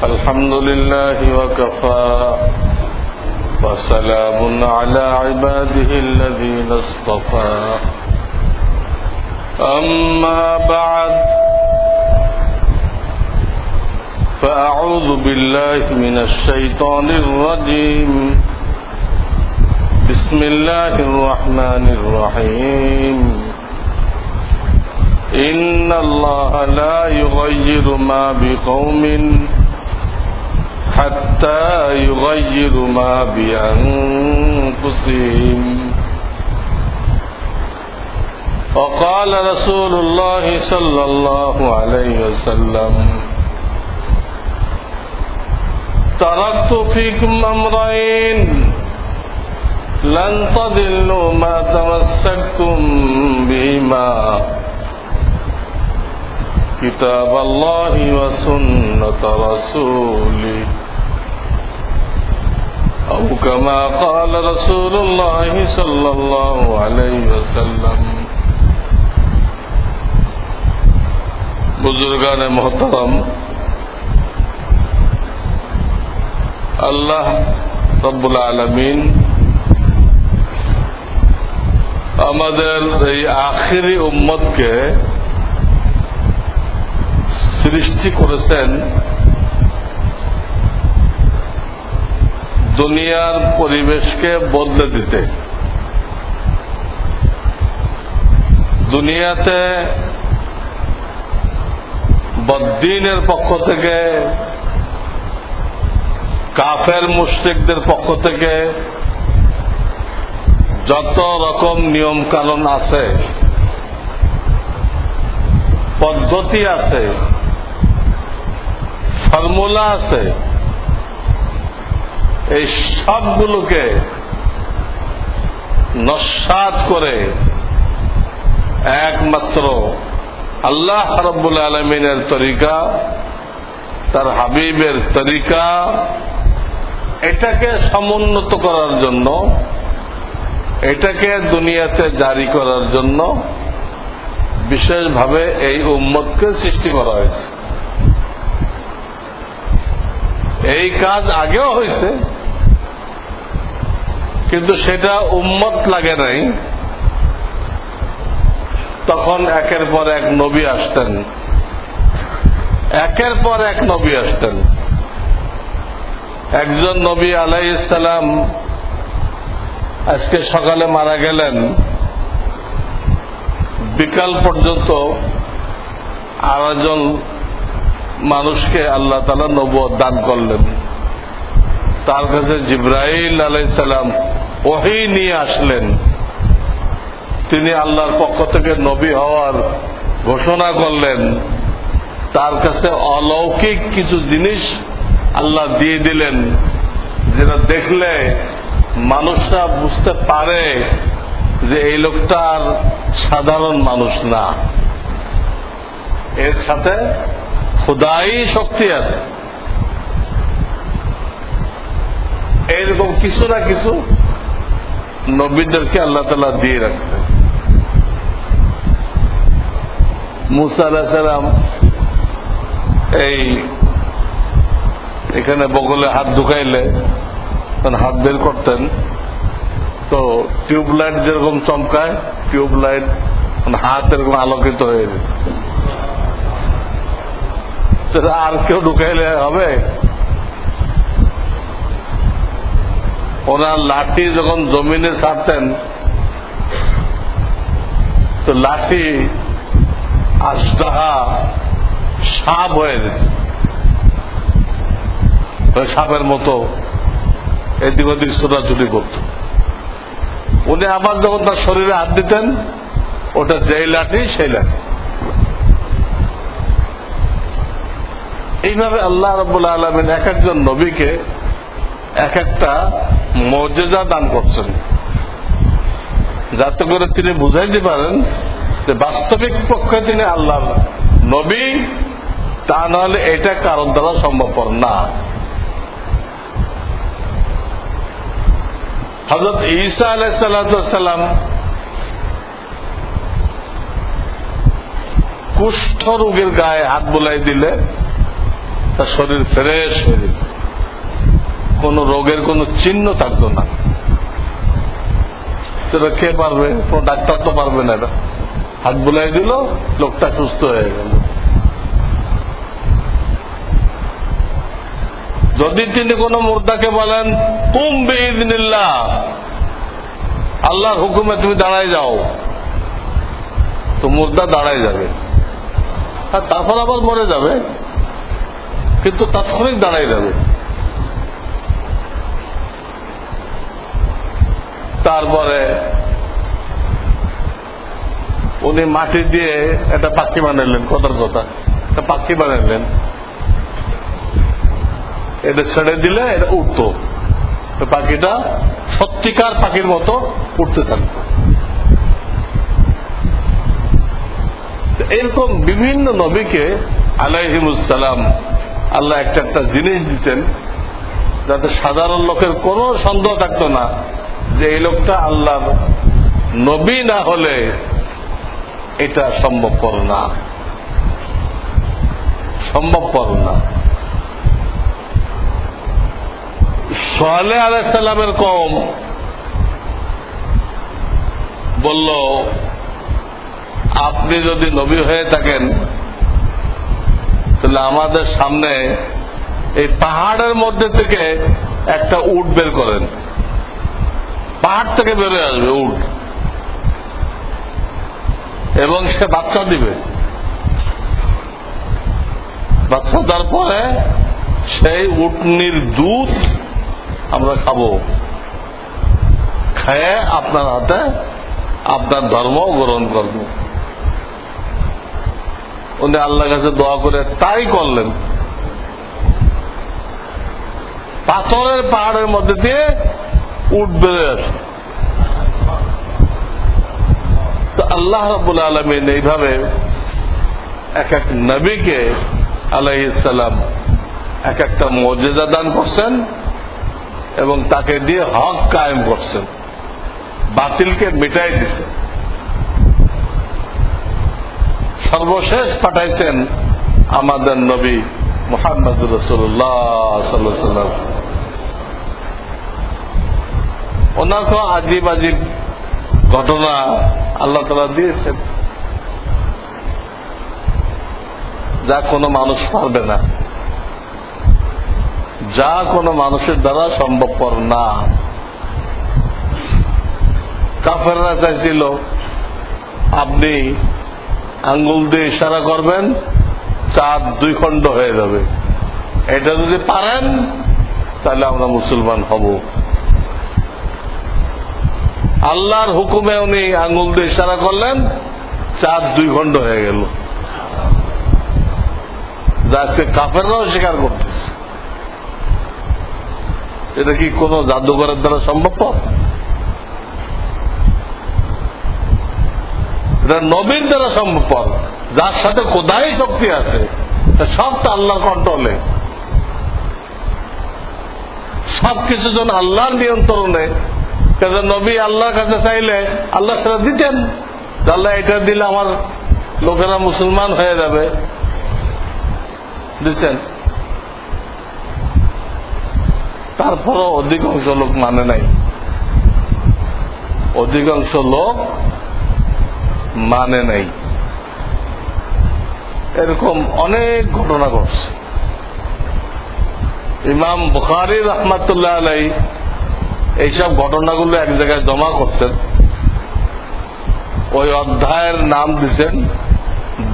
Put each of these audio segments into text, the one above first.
الحمد لله وكفى وسلام على عباده الذين اصطفى أما بعد فأعوذ بالله من الشيطان الرجيم بسم الله الرحمن الرحيم إن الله لا يغير ما بقوم حتى يغيروا ما بأنفسهم وقال رسول الله صلى الله عليه وسلم تركت فيكم أمرين لن تضلوا ما تمسكتم بهما كتاب الله وسنة رسوله أو كما قال رسول الله صلى الله عليه وسلم बुजुर्गान मोहतरम, আল্লাহ রব্বুল আলামিন আমাদের এই আখিরি উম্মতকে সৃষ্টি করেছেন দুনিয়ার পরিবেশকে বদলে দিতে। দুনিয়াতে বদ্দীনের পক্ষ থেকে, কাফের মুশরিকদের পক্ষ থেকে যত রকম নিয়ম কানুন আছে, পদ্ধতি আছে, ফর্মুলা আছে, এই সবগুলোকে নস্যাৎ করে একমাত্র আল্লাহ রাব্বুল আলামিনের তরিকা, তার হাবিবের তরিকা, এটাকে সমুন্নত করার জন্য, এটাকে দুনিয়াতে জারি করার জন্য বিশেষভাবে এই উম্মতকে সৃষ্টি করা হয়েছে। এই কাজ আগেও হয়েছে, কিন্তু সেটা উম্মত লাগে নাই। তখন একের পর এক নবী আসতেন, একের পর এক নবী আসতেন। একজন নবী আলাইহিস সালাম আজকে সকালে মারা গেলেন, বিকাল পর্যন্ত আরেকজন মানুষকে আল্লাহ তাআলা নবুয়ত দান করলেন। তার কাছে জিবরাইল আলাইহিস সালাম ওহী নিয়ে আসলেন। তিনি আল্লাহর পক্ষ থেকে নবী হওয়ার ঘোষণা করলেন। তার কাছে অলৌকিক কিছু জিনিস আল্লাহ দিয়ে দিলেন, যেটা দেখলে মানুষরা বুঝতে পারে যে এই লোকটা আর সাধারণ মানুষ না, এর সাথে খোদাই শক্তি আছে। এইরকম কিছু না কিছু নবীদেরকে আল্লাহ তাআলা দিয়ে রাখছে। মুসা আলাইহিস সালাম এখানে বগলে হাত ঢুকাইলে হাত বের করতেন, তো টিউবলাইট যেরকম চমকায়, টিউবলাইট হাত এরকম আলোকিত হয়ে যেত। আর কেউ ঢুকাইলে হবে? ওনার লাঠি যখন জমিনে ছাড়তেন, তো লাঠি আজদাহা সাপ হয়ে যেত, সাপের মতো এদিক ওদিক ছোটাছুটি করত। উনি আবার যখন তার শরীরে হাত দিতেন, ওটা যেই লাঠি সেই লাঠি। এইভাবে আল্লাহ রাব্বুল আলামিন এক একজন নবীকে এক একটা মুজিজা দান করছেন, যাতে করে তিনি বুঝাইতে পারেন যে বাস্তবিক পক্ষে তিনি আল্লাহর নবী, তা নাহলে এটা কারোর দ্বারা সম্ভবপর না। হযরত ঈসা আলাইহিস সালাম কুষ্ঠ রোগের গায়ে হাত বুলাই দিলে তার শরীর ফ্রেশ হয়ে যেত, কোনো রোগের কোনো চিহ্ন থাকতো না। সেটা কে পারবে? কোনো ডাক্তার তো পারবে না। এটা হাত বুলাই দিল, লোকটা সুস্থ হয়ে গেল। যদি তিনি কোন মুর্দাকে বলেন কুম বিইذনিল্লাহ, আল্লাহর হুকুমে তুমি দাঁড়ায় যাও, তো মুর্দা দাঁড়ায় যাবে, আর তারপর আবার মরে যাবে, কিন্তু তাৎক্ষণিক দাঁড়ায় যাবে। তারপরে উনি মাটি দিয়ে একটা পাখি বানাইলেন, কথার কথা একটা পাখি বানাইলেন, এটা ছেড়ে দিলে এটা উঠতো, পাখিটা সত্যিকার পাখির মতো উঠতে থাকত। এরকম বিভিন্ন নবীকে আলাইহিমুসসালাম আল্লাহ একটা একটা জিনিস দিতেন, যাতে সাধারণ লোকের কোনো সন্দেহ থাকতো না যে এই লোকটা আল্লাহর নবী না হলে এটা সম্ভবপর না, সম্ভবপর না। সালেহ আলাইহিস সালামের কওম বলল, আপনি যদি নবী হয়ে থাকেন তাহলে আমাদের সামনে এই পাহাড়ের মধ্যে থেকে একটা উট বের করেন, পাহাড় থেকে বেরোয় আসবে উট, এবং সে বাচ্চা দিবে, বাচ্চা দেওয়ার পরে সেই উটনির দুধ আমরা খাবো, খেয়ে আপনার হাতে আপনার ধর্ম গ্রহণ করব। উনি আল্লাহর কাছে দোয়া করে তাই করলেন। পাথরের পাহাড়ের মধ্যে দিয়ে উট বেড়ে আসে। তো আল্লাহ রাব্বুল আলামিন এইভাবে এক এক নবীকে আলাইহিস সালাম এক একটা মুজিজা দান করছেন এবং তাকে দিয়ে হক কায়েম করছেন, বাতিলকে মিটাই দিচ্ছেন। সর্বশেষ পাঠাইছেন আমাদের নবী মুহাম্মদুর রাসূলুল্লাহ সাল্লাল্লাহু আলাইহি ওয়াসাল্লাম। ওনাকে আজীব আজীব ঘটনা আল্লাহ তাআলা দিয়েছেন, যা কোনো মানুষ পারবে না, যা কোনো মানুষের দ্বারা সম্ভবপর না। কাফেররা চাইছিল আপনি আঙ্গুল দিয়ে ইশারা করবেন, চাঁদ দুই খণ্ড হয়ে যাবে, এটা যদি পারেন তাহলে আমরা মুসলমান হব। আল্লাহর হুকুমে উনি আঙ্গুল দিয়ে ইশারা করলেন, চাঁদ দুই খণ্ড হয়ে গেল, যা আজকে কাফেররাও স্বীকার করতেছে। এটা কি কোন জাদুঘরের দ্বারা সম্ভব? এটা নবীর দ্বারা সম্ভব, যার সাথে খোদাই শক্তি আছে, সব তো আল্লাহর কন্ট্রোলে, সবকিছু যেন আল্লাহর নিয়ন্ত্রণে। নবী আল্লাহর কাছে চাইলে আল্লাহ সেটা দিতেন, আল্লাহ এটা দিলে আমার লোকেরা মুসলমান হয়ে যাবে, দিচ্ছেন। তারপরও অধিকাংশ লোক মানে নাই, অধিকাংশ লোক মানে নাই। এরকম অনেক ঘটনা ঘটছে। ইমাম বুখারী রাহমাতুল্লাহ আলাইহি এইসব ঘটনাগুলো এক জায়গায় জমা করছেন, ওই অধ্যায়ের নাম দিচ্ছেন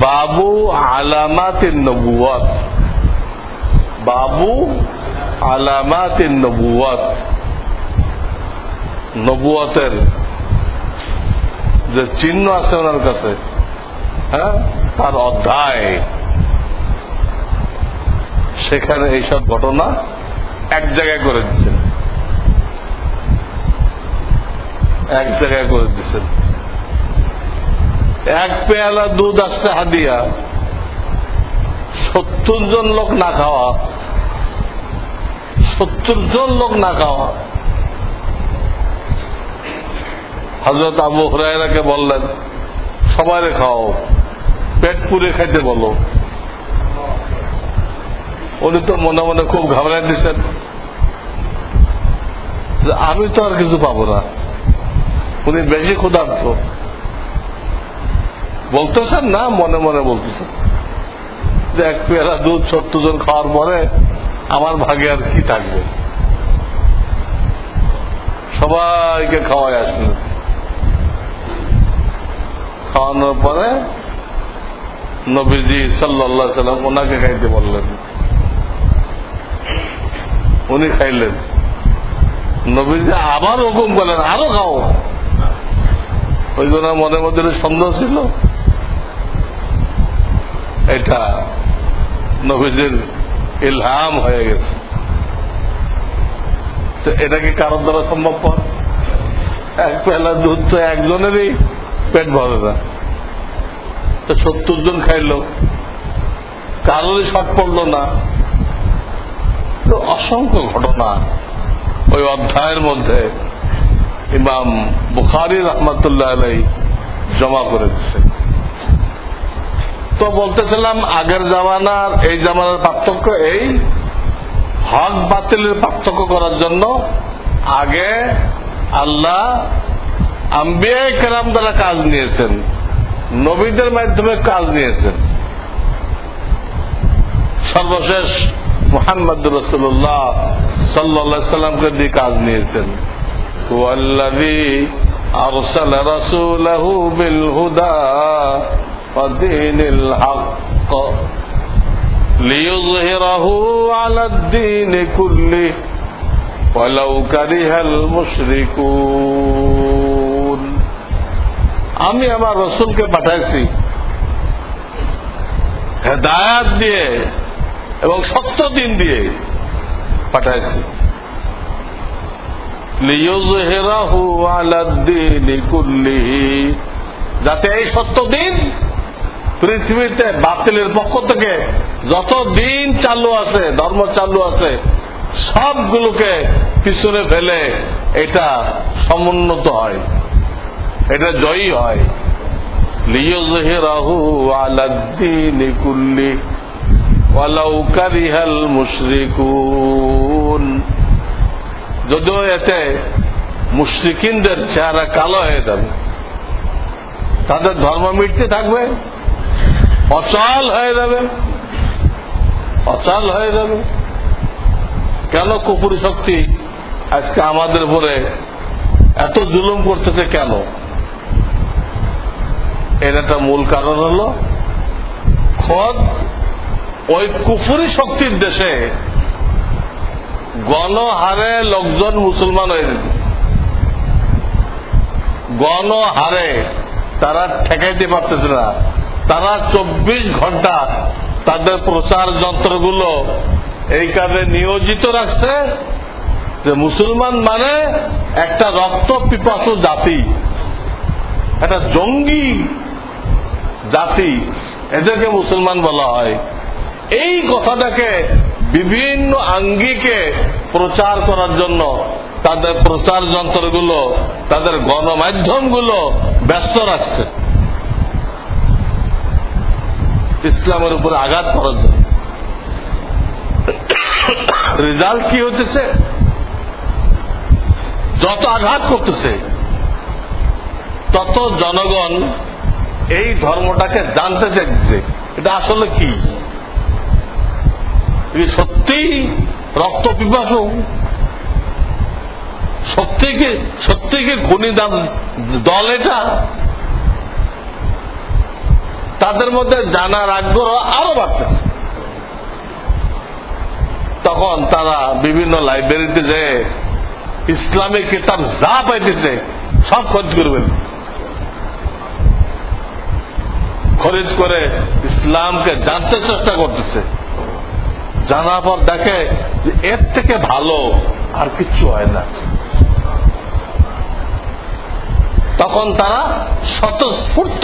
বাবু আলামাতিন নবুওয়াত। বাবু আলামাতিন নবুওয়াত, নবুয়তের যে চিহ্ন আছে ওনার কাছে, হ্যাঁ, তার অধ্যায়। সেখানে এইসব ঘটনা এক জায়গায় করে দিচ্ছেন, এক জায়গায় করে দিচ্ছেন। এক পেয়ালা দুধ আসছে হাদিয়া, 70 জন লোক না খাওয়া, 70 জন লোক না খাওয়া। হযরত আবু হুরায়রাকে বললেন সবাইরে খাও, পেট পুরে খাইতে বলো। উনি তো মনে মনে খুব ঘাবড়াই দিচ্ছেন, আমি তো আর কিছু পাবো না। উনি বেশি ক্ষুধার্ত বলতেছেন না, মনে মনে বলতেছেন যে এক পেয়ালা দুধ 70 জন খাওয়ার পরে আমার ভাগে আর কি থাকবে। সবাইকে খাওয়াই আসলেন। খাওয়ানোর পরে নবীজি সাল্লাল্লাহু আলাইহি সাল্লাম ওনাকে খাইতে বললেন। উনি খাইলেন। নবীজি আবার হুকুম করলেন, আরো খাও। ওই জন্য মনের মধ্যে সন্দেহ ছিল, এটা নবীজির ইলহাম হয়ে গেছে। তো এটা কি কারোর দ্বারা সম্ভবপর? এক পেলা দুধ তো একজনেরই পেট ভরে না, তো 70 জন খাইল, কারোরই শর্ট পড়ল না। তো অসংখ্য ঘটনা ওই অধ্যায়ের মধ্যে ইমাম বুখারী রাহমাতুল্লাহ আলাইহি জমা করে দিচ্ছে। তো বলতেছিলাম আগের জামানার এই জামানার পার্থক্য এই, হক বাতিলের পার্থক্য করার জন্য আগে আল্লাহ আম্বিয়া কেরাম দ্বারা কাজ নিয়েছেন, নবীদের মাধ্যমে কাজ নিয়েছেন। সর্বশেষ মুহাম্মদ রাসূলুল্লাহ সাল্লাল্লাহু আলাইহি সাল্লামকে দিয়ে কাজ নিয়েছেন। ওয়াল্লাযী আরসালা রাসূলাহু বিল হুদা ওয়া দীনিল হক লিইয়ুযহিরাহু আলাদ দীনি কুল্লিহি ওয়ালাউ কারিহাল মুশরিকুন। আমি আমার রসুলকে পাঠাইছি হেদায়াত দিয়ে এবং সত্য দিন দিয়ে পাঠাইছি। লিইয়ুযহিরাহু আলাদ দীনি কুল্লিহি, যাতে এই সত্য দিন পৃথিবীতে বাতিলের পক্ষ থেকে যত দিন চালু আছে, ধর্ম চালু আছে, সবগুলোকে পিছনে ফেলে এটা সমুন্নত হয়, এটা জয়ী হয়। লিইয়ুযহিরাহু আলাদ দীনি কুল্লিহি ওয়ালাউ কারিহাল মুশরিকুন। যদিও এতে মুশরিকিনদের চেহারা কালো হয়ে যাবে, তাদের ধর্ম মিটতে থাকবে, অচল হয়ে যাবে, অচল হয়ে যাবে। কেন কুফরি শক্তি আজকে আমাদের উপরে এত জুলুম করতেছে কেন? এর একটা মূল কারণ হল খোদ ওই কুফরি শক্তির দেশে গণহারে লোকজন মুসলমান হয়ে যেতেছে। গণহারে তারা ঠেকাইতে পারতেছে না। তারা 24 ঘন্টা তাদের প্রচার যন্ত্রগুলো এই কাজে নিয়োজিত রাখছে যে মুসলমান মানে একটা রক্ত পিপাসু জাতি, একটা জঙ্গি জাতি, এদেরকে মুসলমান বলা হয়। এই কথাটাকে বিভিন্ন আঙ্গিকে প্রচার করার জন্য তাদের প্রচার যন্ত্রগুলো, তাদের গণমাধ্যমগুলো ব্যস্ত রাখছে ইসলামের উপরে আঘাত করার জন্য। রেজাল্ট কি হতেছে? যত আঘাত করতেছে তত জনগণ এই ধর্মটাকে জানতে চাইছে এটা আসলে কি, সত্যিই রক্ত পিপাসু, সত্যিকে খুনি দল এটা। তাদের মধ্যে জানার আগ্রহ আরো বাড়তেছে। তখন তারা বিভিন্ন লাইব্রেরিতে যেয়ে ইসলামিক কিতাব যা পাইতেছে সব খরচ করবেন, খরিদ করে ইসলামকে জানতে চেষ্টা করতেছে। জানার পর দেখে যে এর থেকে ভালো আর কিচ্ছু হয় না। তখন তারা স্বতঃস্ফূর্ত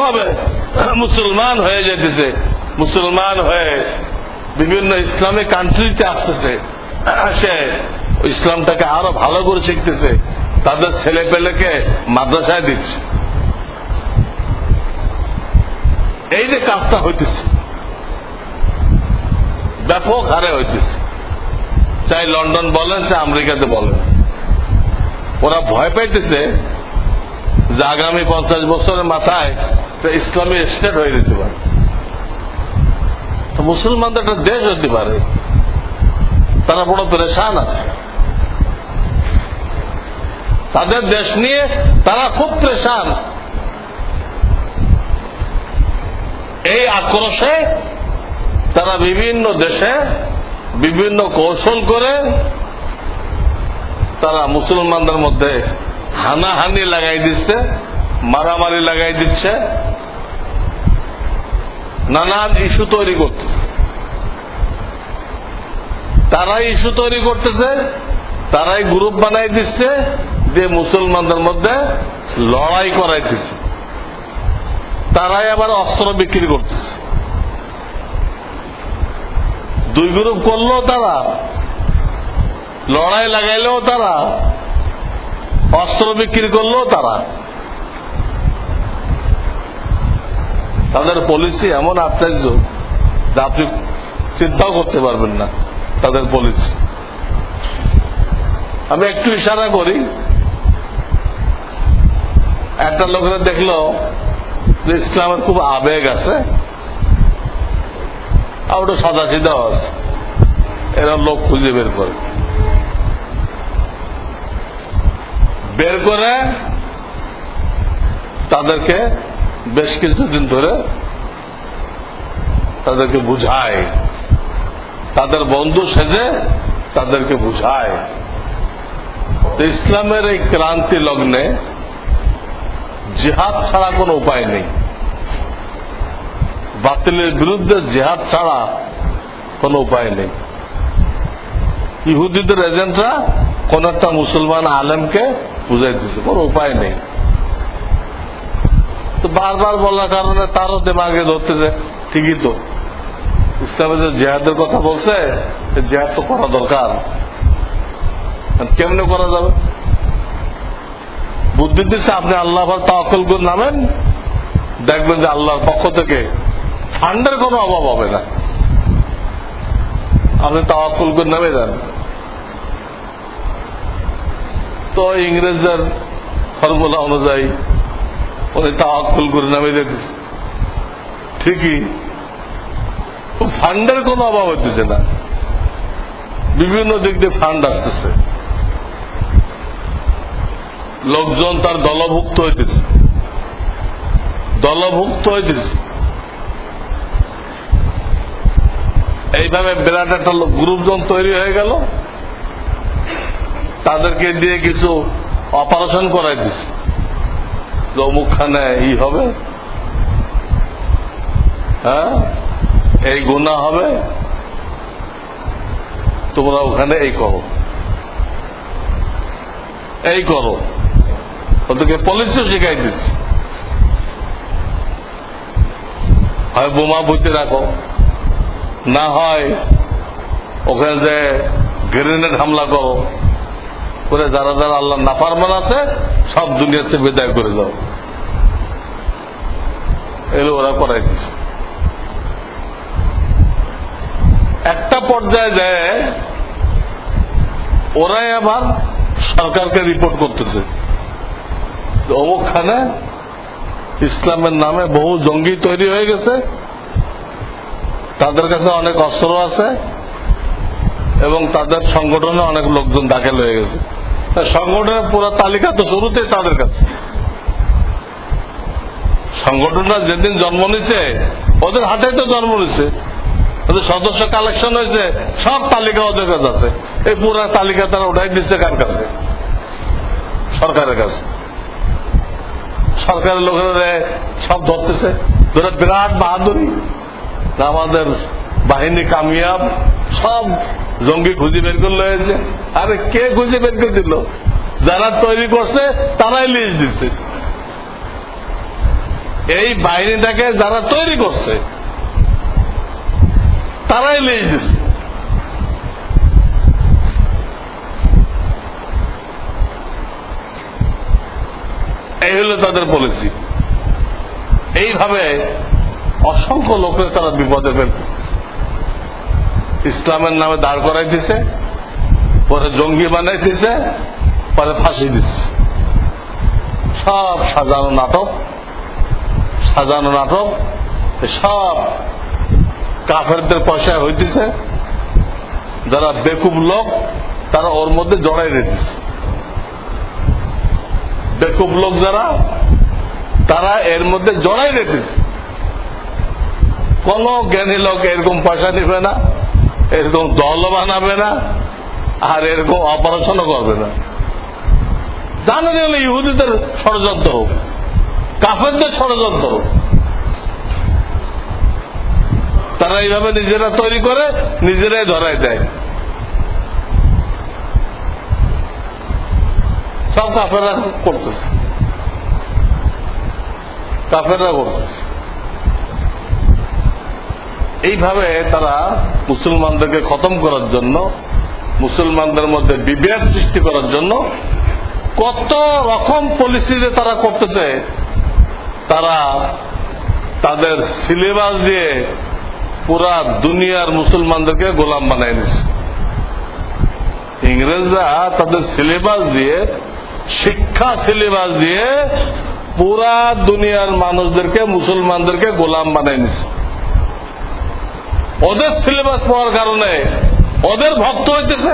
ভাবে মুসলমান হয়ে যেতেছে, মুসলমান হয়ে বিভিন্ন ইসলামিক কান্ট্রিতে আসতেছে, সে ইসলামটাকে আরো ভালো করে শিখতেছে, তাদের ছেলে পেলেকে মাদ্রাসায় দিচ্ছে। এই যে কাজটা হইতেছে, ব্যাপক হারে হইতেছে, চাই লন্ডন বলেন চাই আমেরিকাতে বলেন। ওরা ভয় পাইতেছে যে আগামী 50 বছরের মাথায় ইসলামী স্টেট হয়ে যেতে পারে, মুসলমানদের একটা দেশ হতে পারে। তারা বড় পরেশান আছে, তাদের দেশ নিয়ে তারা খুব পরেশান। এই আক্রোশে তারা বিভিন্ন দেশে বিভিন্ন কৌশল করে তারা মুসলমানদের মধ্যে হানাহানি লাগাই দিচ্ছে, মারামারি লাগাই দিচ্ছে, নানান ইস্যু তৈরি করতেছে। তারাই ইস্যু তৈরি করতেছে, তারাই গ্রুপ বানাই দিচ্ছে, যে মুসলমানদের মধ্যে লড়াই করাইতেছে। তারাই আবার অস্ত্র বিক্রি করতেছে। দুই গ্রুপ করলেও তারা, লড়াই লাগাইলেও তারা, অস্ত্র বিক্রি করলেও তারা। তাদের পলিসি এমন আশ্চর্য যে আপনি চিন্তাও করতে পারবেন না তাদের পলিসি। আমি একটু ইশারা করি, একটা লোকেরা দেখলো যে ইসলামের খুব আবেগ আছে আর ওটা সাদা সিধাও আছে, এরা লোক খুঁজে বের করে তাদেরকে বেশ কিছুদিন ধরে তাদেরকে বুঝায়, তাদের বন্ধু সেজে তাদেরকে বুঝায় ইসলামের এই ক্রান্তি লগ্নে জিহাদ ছাড়া কোনো উপায় নেই, বাতিলের বিরুদ্ধে জিহাদ ছাড়া কোনো উপায় নেই। ইহুদিদের এজেন্টরা কোন একটা মুসলমান আলেমকে বুঝাই দিচ্ছে, কোনো উপায় নেই। তো বারবার বলার কারণে তারও দেমাগে ধরতেছে, ঠিকই তো ইসলামের যে জিহাদের কথা বলছে, জিহাদ তো করা দরকার, কেমনে করা যাবে? বুদ্ধি দিচ্ছে আপনি আল্লাহ তাওয়াক্কুল করে নামেন, দেখবেন যে আল্লাহর পক্ষ থেকে ফান্ডের কোনো অভাব হবে না। আপনি তাওয়াক্কুল করে নামে যান। তো ইংরেজদের ফর্মুলা অনুযায়ী উনি তাওয়াক্কুল করে নামে যেতেছে, ঠিকই ফান্ডের কোনো অভাব হইতেছে না, বিভিন্ন দিক দিয়ে ফান্ড আসতেছে, লোকজন তার দলভুক্ত হইতেছে, এইভাবে বিরাট একটা গ্রুপ জন তৈরি হয়ে গেল। তাদেরকে দিয়ে কিছু অপারেশন করাই দিচ্ছে, অমুকখানে ই হবে, হ্যাঁ এই গুনাহ হবে, তোমরা ওখানে এই করো, ওদেরকে পুলিশও শিখাই দিচ্ছে। হয় বোমা বুঝতে রাখো, না হয় ওখানে যে গ্রেনেড হামলা করো, করে যারা যারা আল্লাহ নাফরমান আছে সব দুনিয়াতে বিদায় করে দাও, এগুলো ওরা করাই দিচ্ছে। একটা পর্যায়ে যায় ওরাই আবার সরকারকে রিপোর্ট করতেছে, অমুকখানে ইসলামের নামে বহু জঙ্গি তৈরি হয়ে গেছে, তাদের কাছে অনেক অস্ত্র আছে এবং তাদের সংগঠনে অনেক লোকজন দাখিল হয়ে গেছে। সংগঠনের পুরো তালিকা তো শুরুতেই তাদের কাছে। সংগঠনটা যেদিন জন্ম নিছে ওদের হাতেই তো জন্ম নিছে, ওদের সদস্য কালেকশন হয়েছে, সব তালিকা ওদের কাছে আছে। এই পুরো তালিকা তারা উঠাই দিচ্ছে কার কাছে? সরকারের কাছে। সরকারের লোকেরা সব ধরতেছে, ধরে বিরাট বাহাদুরি, আমাদের বাহিনী কামিয়াব, সব জঙ্গি খুঁজে বের করলে হয়েছে। আরে কে খুঁজে বের করে দিল? যারা তৈরি করছে তারাই লিস্ট দিচ্ছে। এই বাহিনীটাকে যারা তৈরি করছে তারাই লিস্ট দিচ্ছে। এই হলো তাদের পলিসি। এইভাবে অসংখ্য লোকের তারা বিপদে ফেলতেছে। ইসলামের নামে দাঁড় করাই দিছে, পরে জঙ্গি বানাই দিছে, পরে ফাঁসি দিচ্ছে। সব সাজানো নাটক, সাজানো নাটক, সব কাফেরদের পয়সায় হইতেছে। যারা বেকুব লোক তারা ওর মধ্যে জড়াই দিতেছে। বেকুব লোক যারা, তারা এর মধ্যে জড়াই দিতেছে। কোন জ্ঞানী লোক এরকম পয়সা নিবে না, এরকম দল বানাবে না, আর এরকম অপারেশনও করবে না। জানেন হলো ইহুদিদের ষড়যন্ত্র হোক, কাফেরদের ষড়যন্ত্র হোক, তারা এইভাবে নিজেরা তৈরি করে, নিজেরাই ধরাই দেয়। সব কাফেররা করতেছে, কাফেররা করতেছে। এইভাবে তারা মুসলমানদেরকে খতম করার জন্য, মুসলমানদের মধ্যে বিভেদ সৃষ্টি করার জন্য কত রকম পলিসি যে তারা করতেছে। তারা তাদের সিলেবাস দিয়ে পুরা দুনিয়ার মুসলমানদেরকে গোলাম বানায় নিচ্ছে। ইংরেজরা তাদের সিলেবাস দিয়ে, শিক্ষা সিলেবাস দিয়ে পুরা দুনিয়ার মানুষদেরকে, মুসলমানদেরকে গোলাম বানায় নিচ্ছে। ওদের সিলেবাস পাওয়ার কারণে ওদের ভক্ত হইতেছে,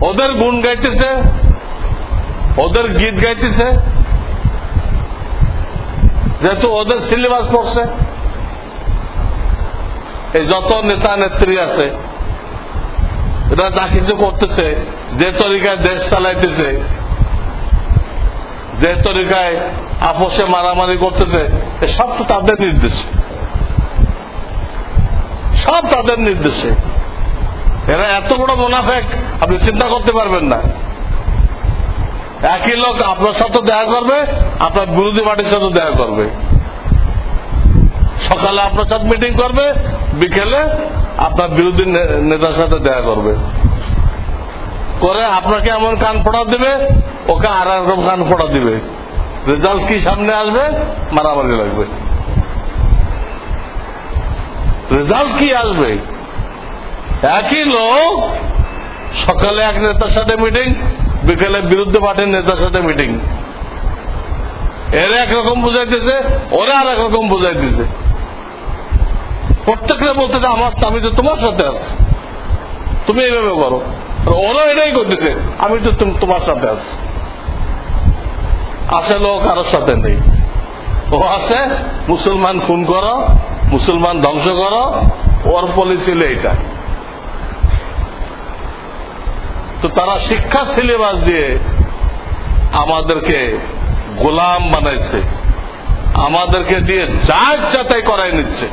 ওদের গুণ গাইতেছে, ওদের গীত গাইতেছে, যেহেতু ওদের সিলেবাস পড়ছে। এই যত নেতা নেত্রী আছে, এরা যা কিছু করতেছে, যে তরিকায় দেশ চালাইতেছে, যে তরিকায় আপোষে মারামারি করতেছে, সব তো তাদের নির্দেশে, সব তাদের নির্দেশে। এরা এত বড় মুনাফেক আপনি চিন্তা করতে পারবেন না। একই লোক আপনার সাথে দেখা করবে, আপনার বিরোধী পার্টির সাথে দেখা করবে। সকালে আপনার সাথে মিটিং করবে, বিকেলে আপনার বিরোধী নেতার সাথে দেখা করবে, করে আপনাকে এমন কান ফোড়া দিবে, ওকে আর একরকম কান ফোড়া দিবে। রেজাল্ট কি সামনে আসবে? মারামারি লাগবে। রেজাল্ট কি আসবে? একই লোক সকালে এক নেতার সাথে মিটিং, বিকেলে বিরুদ্ধে পার্টির নেতার সাথে মিটিং। এরা একরকম বুঝাইতেছে, ওরা আর একরকম বুঝাইতেছে। প্রত্যেকটা বলতে আমি তো তোমার সাথে আছি, তুমি এইভাবে করো। ওরা এটাই করতেছে, আমি তো তোমার সাথে আছি। আসলে ও কারোর সাথে নেই। ও আছে মুসলমান খুন করো, মুসলমান ধ্বংস করো, ওর পলিসি হলো এইটা। তো তারা শিক্ষা সিলেবাস দিয়ে আমাদেরকে গোলাম বানাইছে, আমাদেরকে দিয়ে যা ইচ্ছা তাই করাই নিচ্ছে,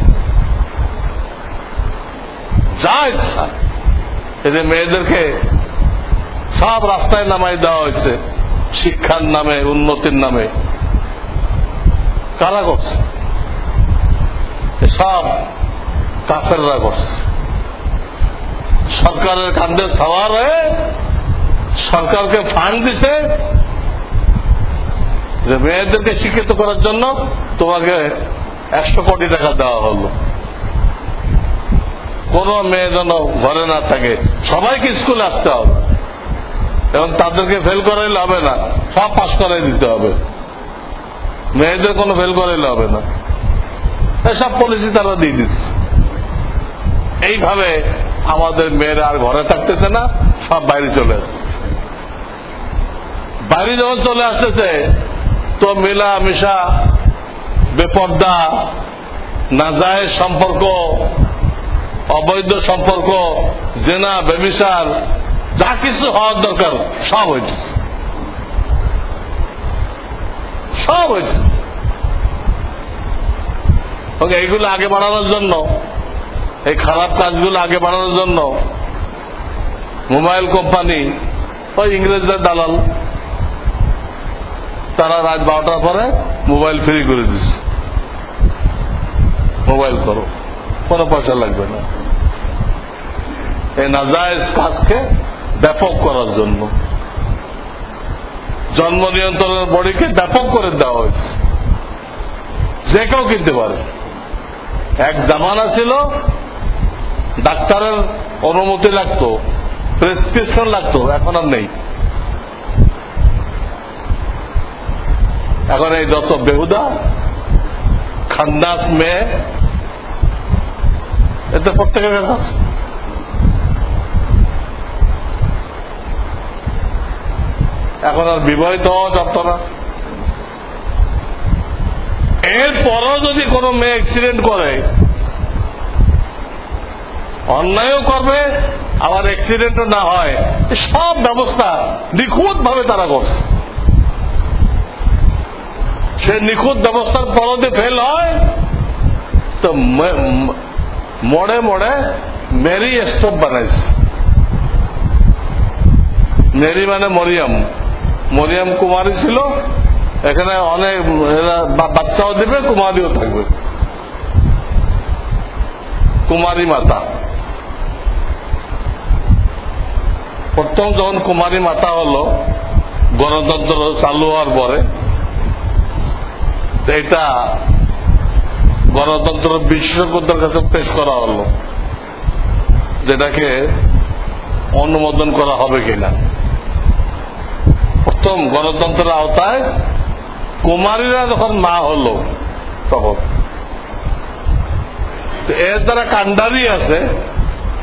যা ইচ্ছা। এদের মেয়েদেরকে সব রাস্তায় নামাই দেওয়া হয়েছে শিক্ষার নামে, উন্নতির নামে। কারা করছে? সব কাফেররা করছে। সরকারের কাঁধে সওয়ার হয়ে সরকারকে ফান্ড দিছে যে মেয়েদেরকে শিক্ষিত করার জন্য তোমাকে 100 কোটি টাকা দেওয়া হলো। কোন মেয়ে যেন ঘরে না থাকে, সবাইকে স্কুলে আসতে হবে, এবং তাদেরকে ফেল করাইলে হবে না, সব পাস করাই দিতে হবে, মেয়েদের কোনো ফেল করাইলে হবে না। এসব পলিসি তারা দিয়ে দিচ্ছে। এইভাবে আমাদের মেয়েরা আর ঘরে থাকতেছে না, সব বাইরে চলে আসতেছে। বাইরে যখন চলে আসতেছে তো মেলা মিশা, বেপর্দা, নাজায়েজ সম্পর্ক, অবৈধ সম্পর্ক, জেনা, ব্যভিচার, যা কিছু হওয়ার দরকার সব হয়েছে, সব হয়েছে। এইগুলো আগে বাড়ানোর জন্য, এই খারাপ কাজগুলো আগে বাড়ানোর জন্য মোবাইল কোম্পানি, ওই ইংরেজদের দালাল, তারা রাত 12টার পরে মোবাইল ফ্রি করে দিচ্ছে। মোবাইল করো, কোনো পয়সা লাগবে না। এই নাজায়েজ কাজকে ব্যাপক করার জন্য জন্ম নিয়ন্ত্রণের বডিকে ব্যাপক করে দেওয়া হয়েছে। যে কেউ কিনতে পারে, এক জামানা ছিল ডাক্তারের অনুমতি লাগতো, প্রেসক্রিপশন লাগতো, এখন আর নেই। এখন এই যত বেহুদা খান্দাস মেয়ে, এতে প্রত্যেকের কাছে আছে। এখন আর বিবাহিত হওয়া যাত না। এরপরও যদি কোনো মেয়ে অ্যাক্সিডেন্ট করে, অন্যায়ও করবে আবার অ্যাক্সিডেন্টও না হয়, সব ব্যবস্থা নিখুঁত ভাবে তারা করছে। সে নিখুঁত ব্যবস্থার পরও যদি ফেল হয় তো মোড়ে মোড়ে মেরি স্টোভ বানাইছে। মেরি মানে মরিয়ম, মরিয়ম কুমারী ছিল। এখানে অনেক বাচ্চাও দিবে, কুমারীও থাকবে, কুমারী মাতা। প্রথম যখন কুমারী মাতা হলো গণতন্ত্র চালু হওয়ার পরে, এটা গণতন্ত্র বিশেষজ্ঞদের কাছে পেশ করা হলো, যেটাকে অনুমোদন করা হবে কিনা। প্রথম গণতন্ত্রের আওতায় কুমারীরা যখন মা হলো তখন এর দ্বারা কান্ডারি আছে,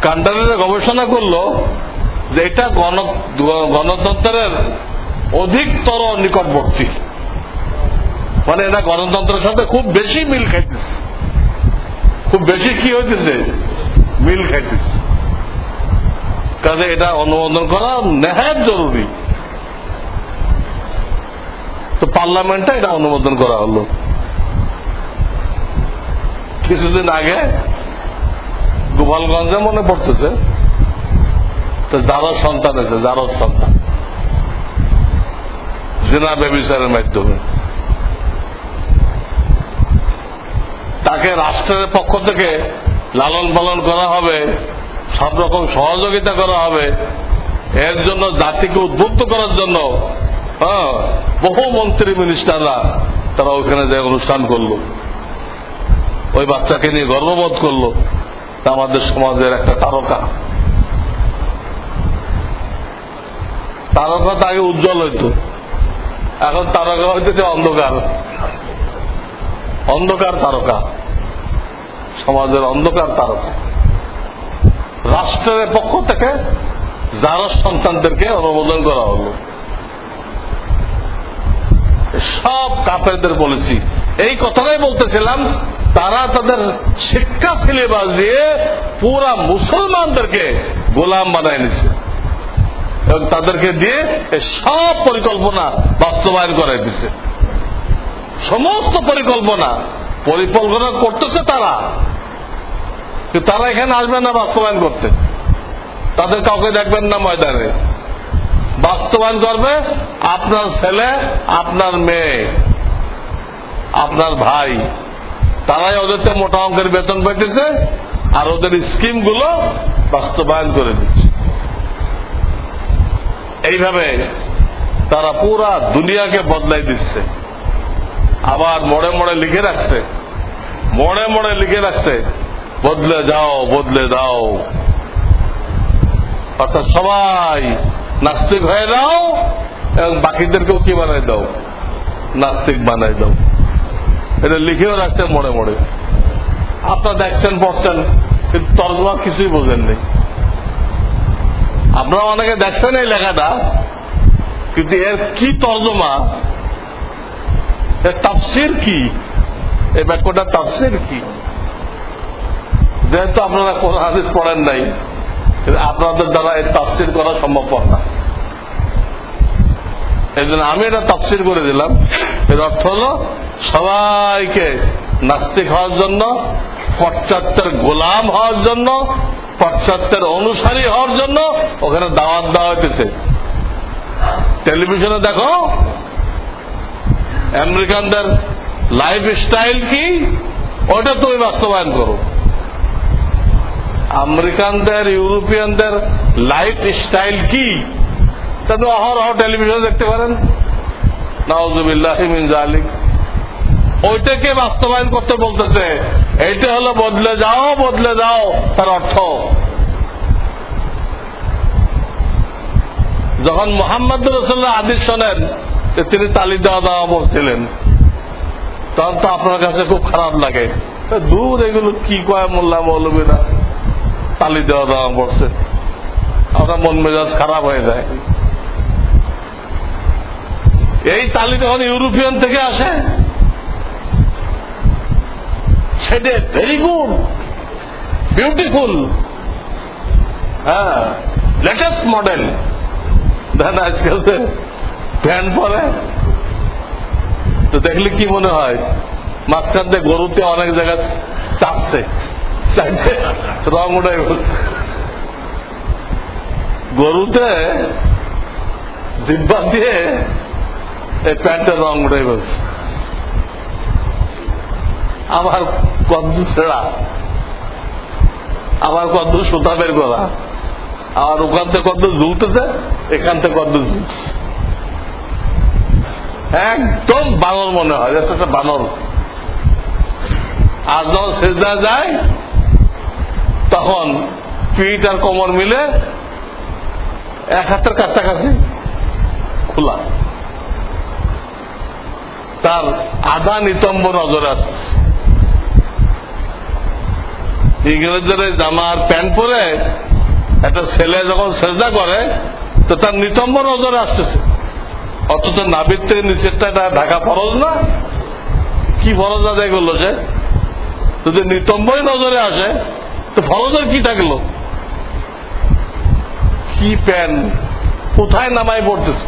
কান্ডারিরা গবেষণা করলো যে এটা গণতন্ত্রের অধিকতর নিকটবর্তী, মানে এটা গণতন্ত্রের সাথে খুব বেশি মিল খাইতেছে, খুব বেশি কি হইতেছে, মিল খাইতেছে। কাজে এটা অনুমোদন করা নেহাত জরুরি। তো পার্লামেন্টে এটা অনুমোদন করা হলো। কিছুদিন আগে গোপালগঞ্জে মনে পড়তেছে তো যারও সন্তান আছে, যারও সন্তান জিনা ব্যভিচারের মাধ্যমে তাকে রাষ্ট্রের পক্ষ থেকে লালন পালন করা হবে, সব রকম সহযোগিতা করা হবে। এর জন্য জাতিকে উদ্বুদ্ধ করার জন্য বহু মন্ত্রী মিনিস্টাররা তারা ওইখানে যে অনুষ্ঠান করলো, ওই বাচ্চাকে নিয়ে গর্ববোধ করলো। তা আমাদের সমাজের একটা তারকা, তারকা তো আগে উজ্জ্বল হইত, এখন তারকা হইতেছে অন্ধকার, অন্ধকার তারকা, সমাজের অন্ধকার তারকা। রাষ্ট্রের পক্ষ থেকে যারা সন্তানদেরকে অনুমোদন করা হলো, সব কাফেরদের বলেছি। এই কথাটাই বলতেছিলাম, তারা তাদের শিক্ষা সিলেবাস দিয়ে পুরা মুসলমানদেরকে গোলাম বানায় নিচ্ছে এবং তাদেরকে দিয়ে সব পরিকল্পনা বাস্তবায়ন করাই দিচ্ছে। সমস্ত পরিকল্পনা করতেছে তারা, কিন্তু তারা এখানে আসবে না বাস্তবায়ন করতে। তাদের কাউকে দেখবেন না ময়দানে। বাস্তবায়ন করবে আপনার ছেলে, আপনার মেয়ে, আপনার ভাই। তারাই ওদেরকে মোটা অঙ্কের বেতন পেতেছে আর ওদের স্কিমগুলো বাস্তবায়ন করে দিচ্ছে। এইভাবে তারা পুরা দুনিয়াকে বদলাই দিচ্ছে। আবার মোড়ে মোড়ে লিখে রাখছে, মোড়ে মোড়ে লিখে রাখছে, বদলে যাও, বদলে দাও। অর্থাৎ সবাই নাস্তিক হয়ে যাও এবং বাকিদেরকেও কি বানাই দাও, নাস্তিক বানাই দাও। এটা লিখেও রাখছে মোড়ে মোড়ে। আপনারা দেখছেন, পড়ছেন, কিন্তু তর্জমা কিছুই বোঝেননি। আপনারা অনেকে দেখছেন এই লেখাটা, কিন্তু এর কি তর্জমা, এর তাফসির কি, এই বাক্যটার তাফসির কি। যেহেতু আপনারা কোন হাদিস পড়েন নাই, আপনাদের দ্বারা এর তাফসির করা সম্ভবপর না। এই জন্য আমি এটা তাফসির করে দিলাম। এর অর্থ হল সবাইকে নাস্তিক হওয়ার জন্য, পাশ্চাত্যের গোলাম হওয়ার জন্য, পাশ্চাত্যের অনুসারী হওয়ার জন্য ওখানে দাওয়াত দেওয়া হইতেছে। টেলিভিশনে দেখো আমেরিকানদের লাইফ স্টাইল কি, ওটা তুমি বাস্তবায়ন করো। আমেরিকানদের, ইউরোপিয়ানদের লাইফ স্টাইল কি, তাহলে অহরহ টেলিভিশন দেখতে পারেন। নাউযুবিল্লাহি মিন যালিক। ওইটাকে বাস্তবায়ন করতে বলতেছে। এইটা হলো বদলে যাও তার অর্থ। যখন মুহাম্মদ রাসূলুল্লাহ হাদিস শোনেন যে তিনি তালি দেওয়া বলছিলেন, তখন তো আপনার কাছে খুব খারাপ লাগে, দূর এগুলো কি কয় মোল্লা মৌলবীরা, তালি দেওয়া পড়ছে, আপনার মন মেজাজ খারাপ হয়ে যায়। এই তালি যখন ইউরোপিয়ান থেকে আসে, সেটা ভেরি গুড, বিউটিফুল, হ্যাঁ, লেটেস্ট মডেল। দেখেন আজকাল প্যান্ট পরে তো দেখলে কি মনে হয়, মাঝখান থেকে গরুতে অনেক জায়গায় চাপছে, চাইতে রং উঠে গরুতে ডিব্বা দিয়ে এই প্যান্টের রং উঠে বলছে। আবার কদ্দু ছেঁড়া, আবার কদ্দু সুতা বের করা, আবার ওখান থেকে কদ্দু ঝুলতেছে, এখান থেকে কদ্দু ঝুলতেছে, একদম বানর মনে হয়, একটা বানর। আর যখন সেজদা যায় তখন পিঠ আর কোমর মিলে এক হাতের কাছাকাছি খোলা, তার আধা নিতম্ব নজরে আসছে। ইংরেজদের জামা আর প্যান্ট পরে একটা ছেলে যখন সেজদা করে তো তার নিতম্ব নজরে আসতেছে, অথচ নাভির থেকে নিচেরটা ঢাকা ফরজ না। কি ফরজ আদায় করলো সে? যদি নিতম্বই নজরে আসে তো ফরজের কি থাকলো? কি প্যান্ট কোথায় নামাই পড়তেছে,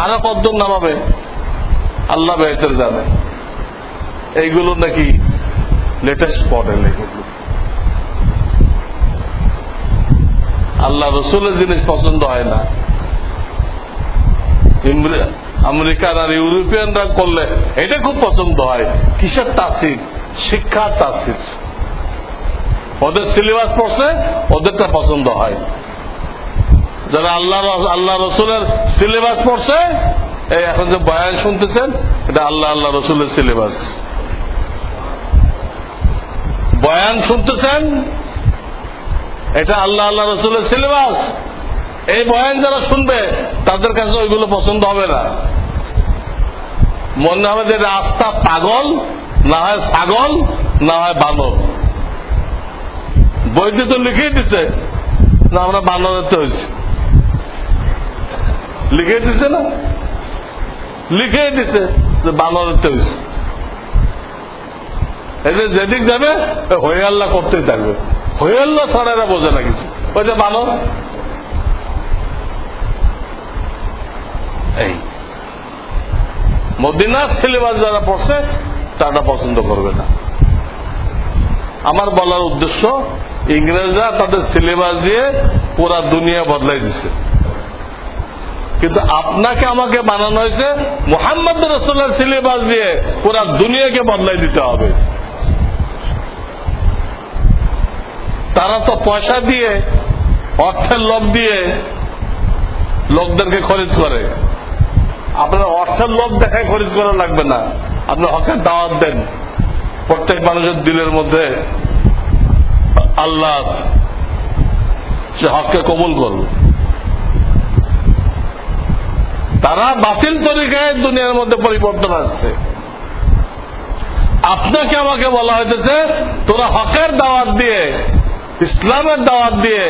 আরো কদ্দুর নামাবে আল্লাহ বেহতর জানে। এইগুলো নাকি লেটেস্ট মডেল। এগুলো আল্লাহ রসুলের জিনিস পছন্দ হয় না। আমেরিকান আর ইউরোপিয়ানরা করলে এটা খুব পছন্দ হয়। কিসের তাসির? শিক্ষার তাসির। ওদের সিলেবাস পড়ছে, ওদেরটা পছন্দ হয়। যারা আল্লাহ রসুলের সিলেবাস পড়ছে, এই এখন যে বয়ান শুনতেছেন, এটা আল্লাহ রসুলের সিলেবাস। বয়ান শুনতেছেন, এটা আল্লাহ রসুলের সিলেবাস। এই বয়ান যারা শুনবে তাদের কাছে ওইগুলো পছন্দ হবে না। মনে হবে যে রাস্তা পাগল, না হয় ছাগল, না হয় বানর। বইতে তো লিখেই দিচ্ছে না আমরা বানরের হয়েছি, লিখে দিচ্ছে না, লিখেই দিচ্ছে যে বানরের হয়েছে। এই যে যেদিক যাবে হয়ে আল্লাহ করতেই থাকবে, হয়ে আল্লাহ ছাড়া এরা বোঝে না কিছু, ওই যে বানর। এই মদিনার সিলেবাস যারা পড়ছে তারা পছন্দ করবে না। আমার বলার উদ্দেশ্য, ইংরেজরা তাদের সিলেবাস দিয়ে পুরা দুনিয়া বদলাই দিচ্ছে, কিন্তু আপনাকে আমাকে বানানো হয়েছে মুহাম্মদ রাসূলের সিলেবাস দিয়ে পুরা দুনিয়াকে বদলাই দিতে হবে। তারা তো পয়সা দিয়ে, অর্থের লোভ দিয়ে লোকদেরকে খরিদ করে। আপনার অর্থের লোভ দেখায় খরিদ করা লাগবে না, আপনি হকের দাওয়াত দেন। প্রত্যেক মানুষের দিলের মধ্যে আল্লাহ সে হককে কবুল করবে। তারা বাতিল তরিকায় দুনিয়ার মধ্যে পরিবর্তন আসছে। আপনাকে আমাকে বলা হইতেছে তোরা হকের দাওয়াত দিয়ে, ইসলামের দাওয়াত দিয়ে,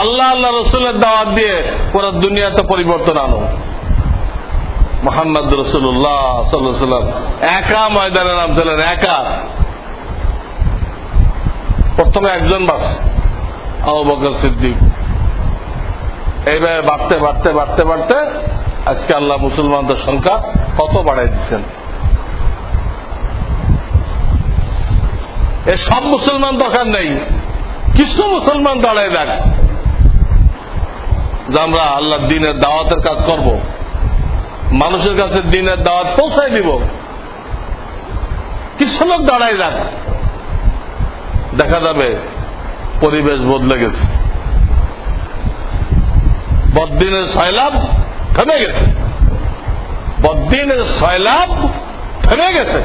আল্লাহ রসুলের দাওয়াত দিয়ে পুরো দুনিয়াতে পরিবর্তন আনো। মুহাম্মদ রাসূলুল্লাহ সাল্লাল্লাহু আলাইহি ওয়াসাল্লাম একা ময়দানে নামছিলেন, একা। প্রথমে একজন বাস, আবু বকর সিদ্দিক। এইভাবে বাড়তে বাড়তে বাড়তে বাড়তে আজকে আল্লাহ মুসলমানদের সংখ্যা কত বাড়াই দিচ্ছেন। এ সব মুসলমান দরকার নেই, কিছু মুসলমান দাঁড়ায় দেখ যে আমরা আল্লাহ দ্বীনের দাওয়াতের কাজ করব, মানুষের কাছে দ্বীনের দাওয়াত পৌঁছায় দিব। কিছু লোক দাঁড়ায় দেখ, দেখা যাবে পরিবেশ বদলে গেছে, বদ্দিনের সয়লাব থেমে গেছে। বদ্দিনের সয়লাব থেমে গেছে।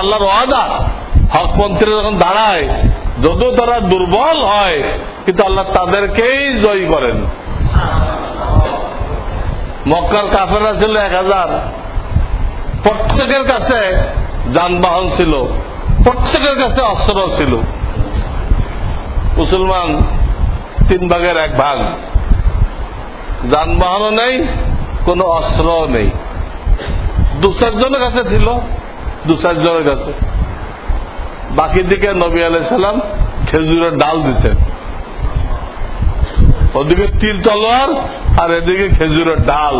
আল্লাহর ওয়াদা, হকপন্থীরা যখন দাঁড়ায়, যদিও তারা দুর্বল হয়, কিন্তু আল্লাহ তাদেরকেই জয়ী করেন। মক্কার কাফেররা ছিল 1000, প্রত্যেকের কাছে যানবাহন ছিল, প্রত্যেকের কাছে অস্ত্র ছিল। মুসলমান 3 ভাগের 1 ভাগ, যানবাহনও নেই, কোন অস্ত্রও নেই। 2-4 জনের কাছে ছিল, 2-4 জনের কাছে। বাকি দিকে নবী আলাইহিস সালাম খেজুরের ডাল দিচ্ছেন, ওদিকে তীর তলোয়ার আর এদিকে খেজুরের ডাল।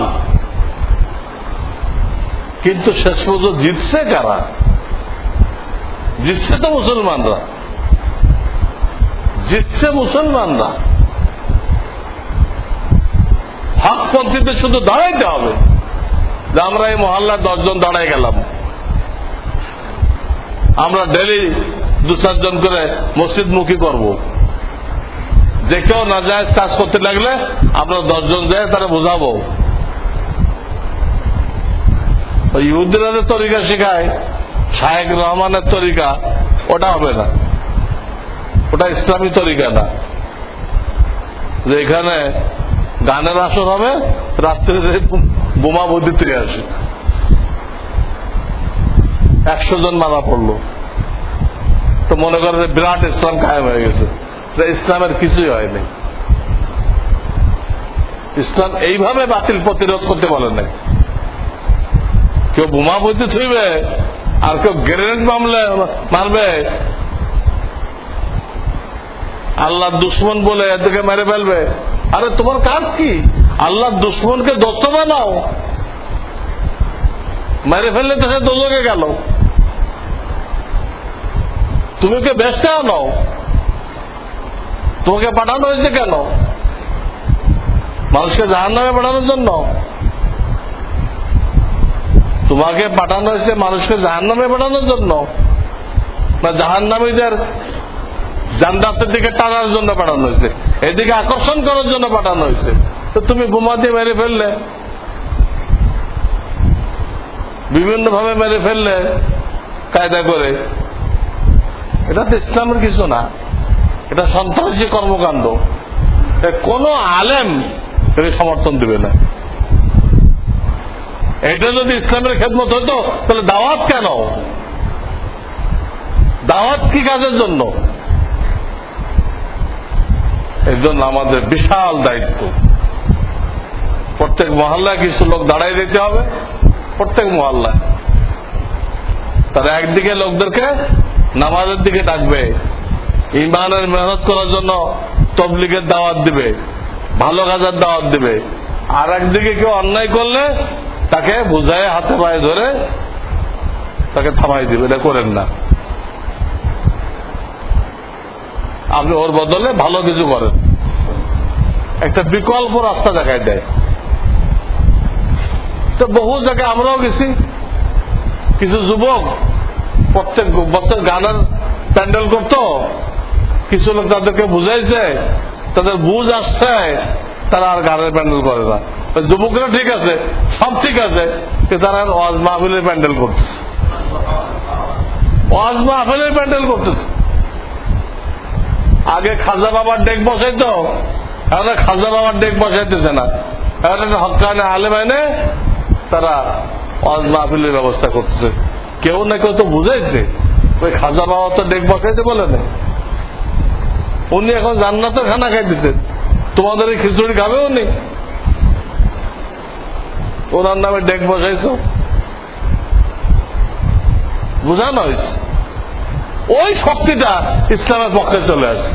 কিন্তু শেষ পর্যন্ত জিতছে কারা? জিতছে তো মুসলমানরা, জিতছে মুসলমানরা। হকপন্থীদের শুধু দাঁড়াইতে হবে, যে আমরা এই মহল্লার 10 জন দাঁড়াই গেলাম, আমরা ডেলি 2-4 জন করে মসজিদমুখী করব। যে কেউ নাজায়েজ কাজ করতে লাগলে আমরা 10 জন যাই তারা বোঝাবো। ইহুদিরা যে তরিকা শেখায়, শায়েখ রহমানের তরিকা, ওটা হবে না, ওটা ইসলামী তরিকা না। যে এখানে গানের আসর হবে, রাত্রে বোমা বুদ্ধি থেকে আসে, 100 জন মারা পড়লো, তো মনে করে বিরাট ইসলাম কায়েম হয়ে গেছে। ইসলামের কিছুই হয়নি। ইসলাম এইভাবে বাতিল প্রতিরোধ করতে বলে নাই। কেউ বোমা বুদ্ধি থইবে আর কেউ গ্রেনেড মারবে, আল্লাহর দুশ্মন বলে এদিকে মেরে ফেলবে। আরে তোমার কাজ কি? আল্লাহর দুশ্মনকে দোস্ত বানাও, মেরে ফেললে তো সে দোজখে গেল। তুমি কে বেচতে নাও, তোমাকে পাঠানো হয়েছে কেন? মানুষকে জাহান্নামে পাঠানোর জন্য? তোমাকে পাঠানো হয়েছে মানুষকে জাহান্নামে পাঠানোর জন্য, না জাহান্নামীদের জান্নাতের দিকে টানার জন্য পাঠানো হয়েছে? এদিকে আকর্ষণ করার জন্য পাঠানো হয়েছে। তো তুমি বোমা দিয়ে মেরে ফেললে, বিভিন্ন ভাবে মেরে ফেললে কায়দা করে, এটা তো ইসলামের কিছু না, এটা সন্ত্রাসী কর্মকাণ্ড। কোন আলেম একে সমর্থন দিবে না। এটা যদি ইসলামের খেদমত হতো তাহলে দাওয়াত কেন? দাওয়াত কি কাজের জন্য? এর জন্য আমাদের বিশাল দায়িত্ব। প্রত্যেক মহল্লায় কিছু লোক দাঁড়াই দিতে হবে, প্রত্যেক মহল্লায়। তারা একদিকে লোকদেরকে নামাজের দিকে ডাকবে, ইমানের মেহনত করার জন্য তবলিগের দাওয়াত দিবে, ভালো কাজের দাওয়াত দিবে। আর একদিকে কেউ অন্যায় করলে তাকে বুঝায় হাতে পায়ে ধরে তাকে থামাই দিবে, এটা করেন না। আপনি ওর বদলে ভালো কিছু করেন, একটা বিকল্প রাস্তা দেখায় দেয়। তো বহু জায়গায় আমরাও গেছি, কিছু যুবক প্রত্যেক বছর গানের প্যান্ডেল করতো, কিছু লোক তাদেরকে বুঝাইছে, তাদের বুঝ আসছে, তারা আর গানের প্যান্ডেল করে না। যুবকরা ঠিক আছে, সব ঠিক আছে, তারা ওয়াজ মাহফিলের প্যান্ডেল করতেছে, ওয়াজ মাহফিলের প্যান্ডেল করতেছে। আগে খাজা বাবার ডেক বসাইতো, এখন খাজা বাবার ডেক বসাইতেছে না, এখন একটা হক্কানে আলেম এনে তারা ওয়াজ মাহফিলের ব্যবস্থা করতেছে। কেউ না কেউ তো বুঝাইছে, ওই খাজা বাবা তো ডেক বসাইতে বলে না। উনি এখন জান্নাতের খানা খাইতেছেন, তোমাদের এই খিচুড়ি খাবে উনি? ওনার নামে ডেক বসাইছ, বুঝানো হয়েছে। ওই শক্তিটা ইসলামের পক্ষে চলে আসছে।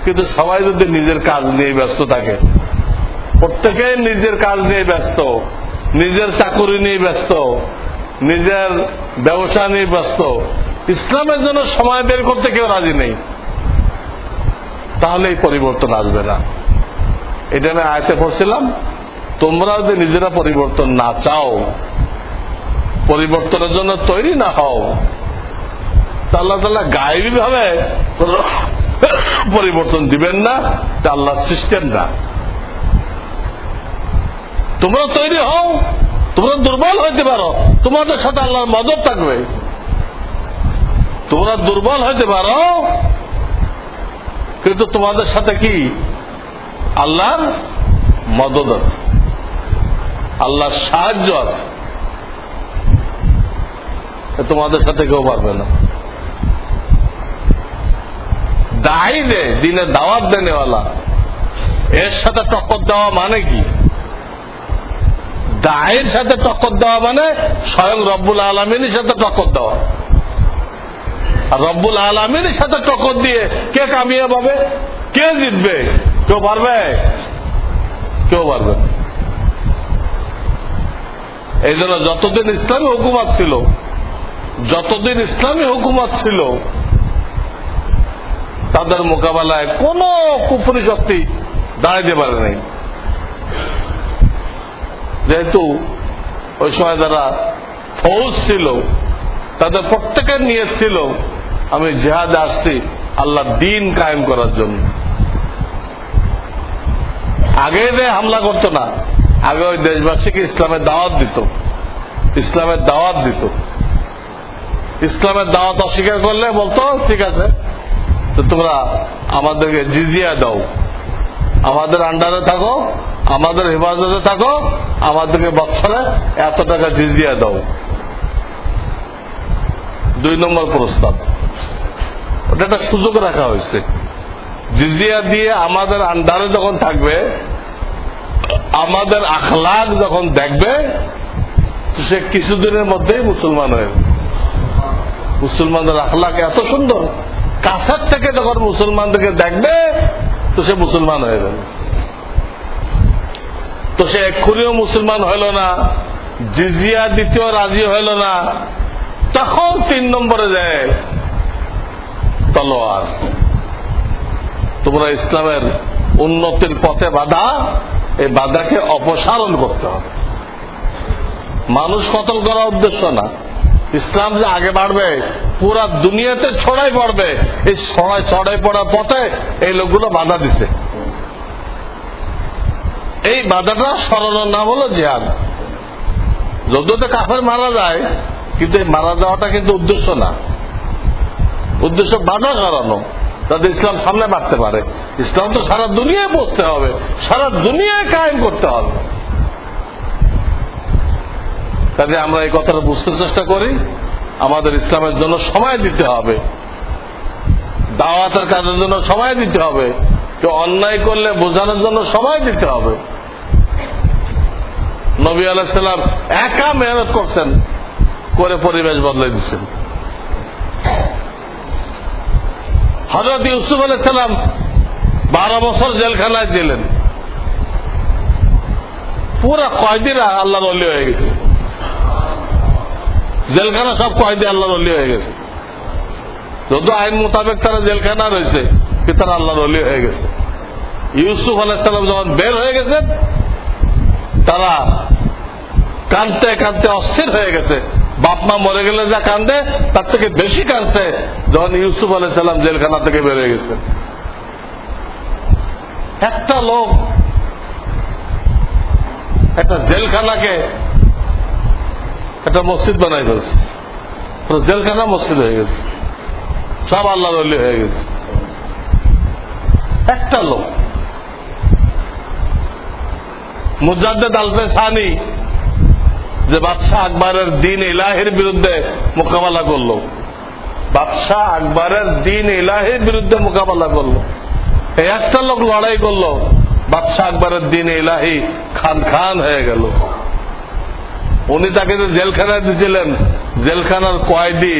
কিন্তু সবাই যদি নিজের কাজ নিয়ে ব্যস্ত থাকে, প্রত্যেকে নিজের কাজ নিয়ে ব্যস্ত, নিজের চাকুরি নিয়ে ব্যস্ত, নিজের ব্যবসা নিয়ে ব্যস্ত, ইসলামের জন্য সময় বের করতে কেউ রাজি নেই, তাহলে এই পরিবর্তন আসবে না। এটা আমি আয়াতে পড়ছিলাম, তোমরা যদি নিজেরা পরিবর্তন না চাও, পরিবর্তনের জন্য তৈরি না হও, তা আল্লাহ তাআলা গায়েবী ভাবে পরিবর্তন দিবেন না। তা আল্লাহর সিস্টেম না। তোমরা তৈরি হও, তোমরা দুর্বল হইতে পারো, তোমাদের সাথে আল্লাহর মদদ থাকবে। তোমরা দুর্বল হইতে পারো, কিন্তু তোমাদের সাথে কি আল্লাহর মদদ আছে, আল্লাহর সাহায্য আছে। তোমাদের সাথে কেউ পারবে না। দায়ী দে, দিনে দাওয়াত দেনেওয়ালা, এর সাথে টক্কর দেওয়া মানে কি? দায়ের সাথে টক্কর দেওয়া মানে স্বয়ং রব্বুল আলামিনের সাথে টক্কর দেওয়া। আর রব্বুল আলামিনের সাথে টক্কর দিয়ে কে কামিয়াব হবে, কে জিতবে? কেউ পারবে? কেউ পারবে। এই জন্য যতদিন ইসলামী হুকুমত ছিল, যতদিন ইসলামী হুকুমত ছিল, তাদের মোকাবেলায় কোন কুফরি শক্তি দাঁড়াইতে পারে নাই। যেহেতু ওই সময় যারা ফৌজ ছিল, তাদের প্রত্যেকের নিয়ত ছিল আমি জিহাদে আসছি আল্লাহ দ্বীন কায়েম করার জন্য। আগে হামলা করতো না, আগে ওই দেশবাসীকে ইসলামের দাওয়াত দিত, ইসলামের দাওয়াত দিত। ইসলামের দাওয়াত অস্বীকার করলে বলতো ঠিক আছে, তো তোমরা আমাদেরকে জিজিয়া দাও, আমাদের আন্ডারে থাকো, আমাদের হেফাজতে থাকো, আমাদেরকে বছরে এত টাকা জিজিয়া দাও। 2 নম্বর প্রস্তাব, ওটা একটা সুযোগ রাখা হয়েছে। জিজিয়া দিয়ে আমাদের আন্ডারে যখন থাকবে, আমাদের আখলাক যখন দেখবে, তো সে কিছুদিনের মধ্যেই মুসলমান হয়ে যাবে। মুসলমানদের আখলাক এত সুন্দর, কাছের থেকে যখন মুসলমানদেরকে দেখবে তো সে মুসলমান হয়ে যাবে। তো সে এক্ষুনিও মুসলমান হইল না, জিজিয়া দ্বিতীয় রাজি হইল না, তখন 3 নম্বরে যায় তলোয়ার। তোমরা ইসলামের উন্নতির পথে বাধা, এই বাধাকে অপসারণ করতে হবে। মানুষ কতল করা উদ্দেশ্য না, ইসলাম যে আগে বাড়বে, পুরা দুনিয়াতে ছড়াই পড়বে, এই ছড়াই পড়ার পথে এই লোকগুলো বাধা দিছে। এই বাধাটা সরানোর নাম হলো জিহাদ। যদিও তো কাফের মারা যায়, কিন্তু এই মারা যাওয়াটা কিন্তু উদ্দেশ্য না, উদ্দেশ্য বাধা সরানো, যাতে ইসলাম সামনে বাড়তে পারে। ইসলাম তো সারা দুনিয়ায় পৌঁছতে হবে, সারা দুনিয়ায় কায়েম করতে হবে। কাজে আমরা এই কথাটা বুঝতে চেষ্টা করি, আমাদের ইসলামের জন্য সময় দিতে হবে, দাওয়াতের কাজের জন্য সময় দিতে হবে, কেউ অন্যায় করলে বোঝানোর জন্য সময় দিতে হবে। নবী আলাইহিস সালাম একা মেহনত করছেন, করে পরিবেশ বদলে দিচ্ছেন। হযরত ইউসুফ আলাইহিস সালাম 12 বছর জেলখানায় ছিলেন, পুরা কয়েদিরা আল্লাহর ওলি হয়ে গেছে। জেলখানা সব কয়েদি আল্লাহর ওলি হয়ে গেছে। যত আইন মোতাবেক তারা জেলখানা রয়েছে, কিন্তু তারা আল্লাহর ওলি হয়ে গেছে। ইউসুফ আলাইহিস সালাম যখন বের হয়ে গেছেন, তারা কাঁদতে কাঁদতে অস্থির হয়ে গেছে। বাপ মা মরে গেলে যা কান্দে, তার থেকে বেশি কাঁদছে যখন ইউসুফ আলাইহিস সালাম জেলখানা থেকে বের হয়ে গেছে। একটা লোক একটা জেলখানাকে একটা মসজিদ বানাই ফেলছে, জেলখানা মসজিদ হয়ে গেছে, সব আল্লাহর ওলি হয়ে গেছে। একটা লোক মুজাদ্দেদ আল-ফেসানি, যে বাদশাহ আকবরের দ্বীন ইলাহির বিরুদ্ধে মোকাবেলা করলো, বাদশাহ আকবরের দ্বীন ইলাহির বিরুদ্ধে মোকাবেলা করলো, এই একটা লোক লড়াই করলো, বাদশাহ আকবরের দ্বীন ইলাহি খান খান হয়ে গেল। উনি তাকে যে জেলখানায় দিয়েছিলেন, জেলখানার কয়েদি,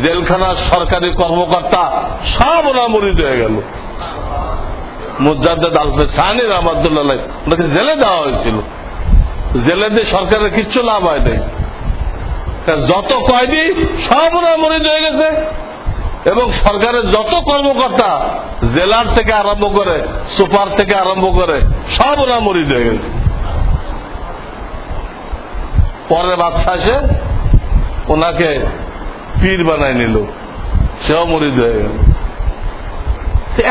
জেলখানার সরকারি কর্মকর্তা সব ওরা মুরিদ হয়ে গেল। মুজাদ্দেদ আল-ফেসানি রাহমাতুল্লাহ আলাইহি, ওনাকে জেলে দেওয়া হয়েছিল। জেলে দিয়ে সরকারের কিচ্ছু লাভ হয় নাই, যত কয়েদি সব ওরা মুরিদ হয়ে গেছে, এবং সরকারের যত কর্মকর্তা, জেলার থেকে আরম্ভ করে সুপার থেকে আরম্ভ করে সব ওরা মুরিদ হয়ে গেছে। পরে বাদশা এসে ওনাকে পীর বানায় নিল, সেও মুরিদ হয়ে গেল।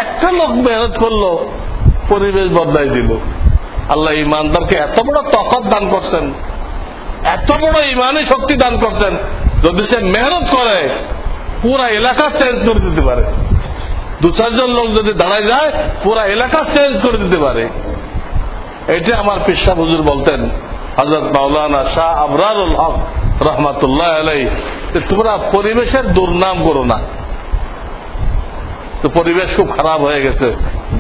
একটা লোক মেহনত করলো, পরিবেশ বদলাই দিল। আল্লাহ ইমানদারকে এত বড় তকত দান করছেন, এত বড় ইমানি শক্তি দান করছেন, যদি সে মেহনত করে পুরা এলাকা চেঞ্জ করে দিতে পারে। 2-4 জন লোক যদি দাঁড়ায় যায় পুরা এলাকা চেঞ্জ করে দিতে পারে। এটা আমার পিসা হুজুর বলতেন, হযরত মাওলানা শাহ আবরারুল হক রহমাতুল্লাহ আলাইহি, তোমরা পরিবেশের দুর্নাম করো না। তো পরিবেশ খুব খারাপ হয়ে গেছে,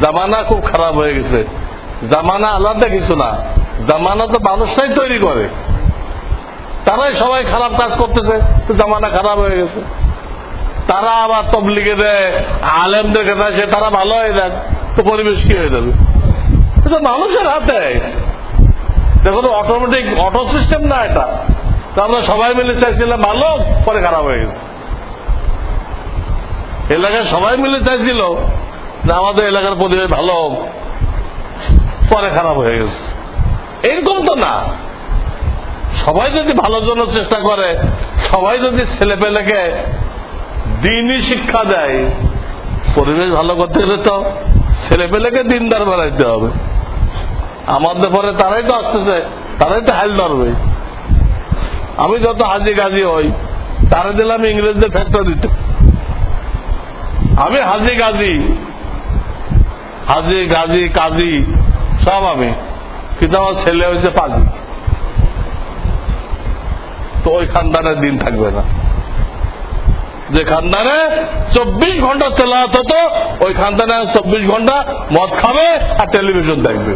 জামানা খুব খারাপ হয়ে গেছে। জামানা আলাদা কিছু না, জামানা তো মানুষটাই তৈরি করে, তারাই সবাই খারাপ কাজ করতেছে, তো জামানা খারাপ হয়ে গেছে। তারা আবার তবলিগে দেয়, আলেমদের কাছে আসে, তারা ভালো হয়ে যাক, তো পরিবেশ কি হয়ে যাবে? এটা মানুষের হাতে। দেখো অটোমেটিক অটো সিস্টেম না এটা। তো আমরা সবাই মিলে চাইছিলাম ভালো, পরে খারাপ হয়ে গেছে। এলাকায় সবাই মিলে চাইছিল যে আমাদের এলাকার পরিবেশ ভালো হোক, পরে খারাপ হয়ে গেছে। এরকম তো না। সবাই যদি ভালোর জন্য চেষ্টা করে, সবাই যদি ছেলেপেলেকে দিনই শিক্ষা দেয়, পরিবেশ ভালো করতে গেলে তো ছেলেপেলেকে দিনদার বানাইতে হবে। আমাদের পরে তারাই তো আসতেছে, তারাই তো হাল ধরবে। আমি যত হাজি গাজি হই, তারা দিলাম ইংরেজদের ফ্যাক্টর দিতে। আমি হাজি গাজি কাজী সব আমি, কিন্তু আমার ছেলে হয়েছে পাজি। তো ওই খানদানের দিন থাকবে না। যে খানদানে 24 ঘন্টা তেলাওয়াত হতো, ওই খানদানে 24 ঘন্টা মদ খাবে আর টেলিভিশন দেখবে।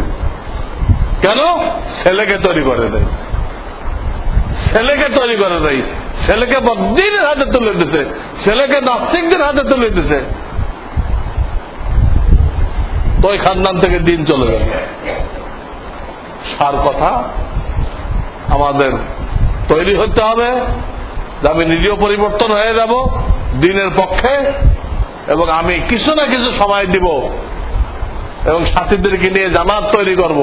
কেন? ছেলেকে তৈরি করে দেয়, ছেলেকে তৈরি করে দেয়, ছেলেকে বদ্দিনের হাতে তুলে দিছে, ছেলেকে নাস্তিকদের হাতে তুলে দিছে। তো ওই খানদান থেকে দিন চলে যাবে। সার কথা, আমাদের তৈরি হতে হবে যে আমি নিজেও পরিবর্তন হয়ে যাব দিনের পক্ষে, এবং আমি কিছু না কিছু সময় দিব এবং সাথীদেরকে নিয়ে জামাত তৈরি করব।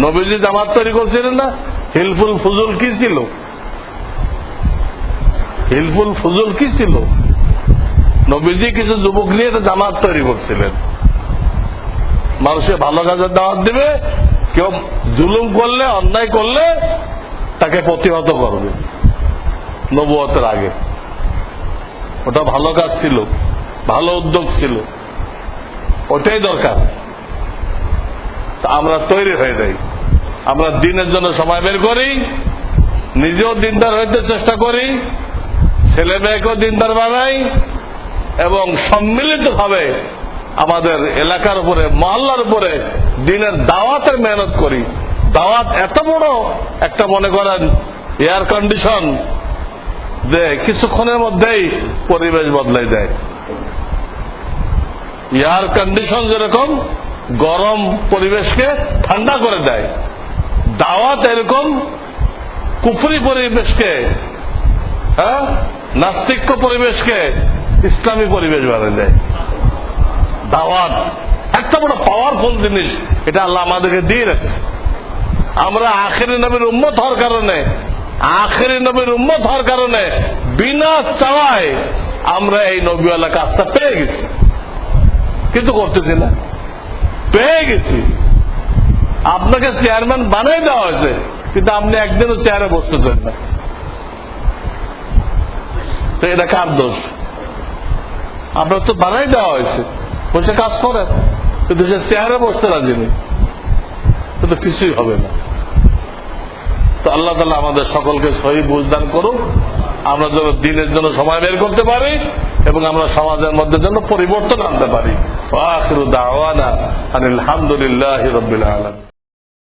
নবীজি জামাত তৈরি করছিলেন না? হিলফুল ফুজুল কি ছিল? হিলফুল ফুজুল কি ছিল? নবীজি কিছু যুবক নিয়ে জামাত তৈরি করছিলেন। মানুষের ভালো কাজের দাওয়াত দিবে, কেউ জুলুম করলে, অন্যায় করলে তাকে প্রতিহত করবে। নবুয়তের আগে ওটা ভালো কাজ ছিল, ভালো উদ্যোগ ছিল, ওটাই দরকার। আমরা তৈরি হয়ে যাই, আমরা দিনের জন্য সময় বের করি, নিজেও দিনদার হইতে চেষ্টা করি, ছেলে মেয়েকেও দিনদার বানাই, এবং সম্মিলিতভাবে আমাদের এলাকার উপরে, মহল্লার উপরে দিনের দাওয়াতের মেহনত করি। দাওয়াত এত বড় একটা, মনে করেন এয়ার কন্ডিশন, যে কিছুক্ষণের মধ্যেই পরিবেশ বদলাই দেয়। এয়ার কন্ডিশন যেরকম গরম পরিবেশকে ঠান্ডা করে দেয়, দাওয়াত এরকম কুফরি পরিবেশকে, নাস্তিক্য পরিবেশকে ইসলামী পরিবেশ বানিয়ে দেয়। দাওয়াত একটা বড় পাওয়ারফুল জিনিস, এটা আল্লাহ আমাদেরকে দিয়ে রাখছে। আমরা আখিরি নবীর উম্মত হওয়ার কারণে বিনা চাওয়ায় আমরা এই নবীওয়ালা কাজটা পেয়ে গেছি, কিন্তু করতেছি না। পেয়ে গেছি, আপনাকে চেয়ারম্যান বানাই দেওয়া হয়েছে, কিন্তু আপনি একদিনও চেয়ারে বসতেছেন না। তো এটা কার দোষ? আপনার তো বানাই দেওয়া হয়েছে, বসে কাজ করেন, কিন্তু সে চেয়ারে বসতে রাজি নেই, কিন্তু কিছুই হবে না। তো আল্লাহ তাআলা আমাদের সকলকে সহি বুঝদান করুন, আমরা যেন দিনের জন্য সময় বের করতে পারি এবং আমরা সমাজের মধ্যে যেন পরিবর্তন আনতে পারি। ওয়া আখিরু দাওয়ানা আনিল হামদুলিল্লাহি রাব্বিল আলামিন।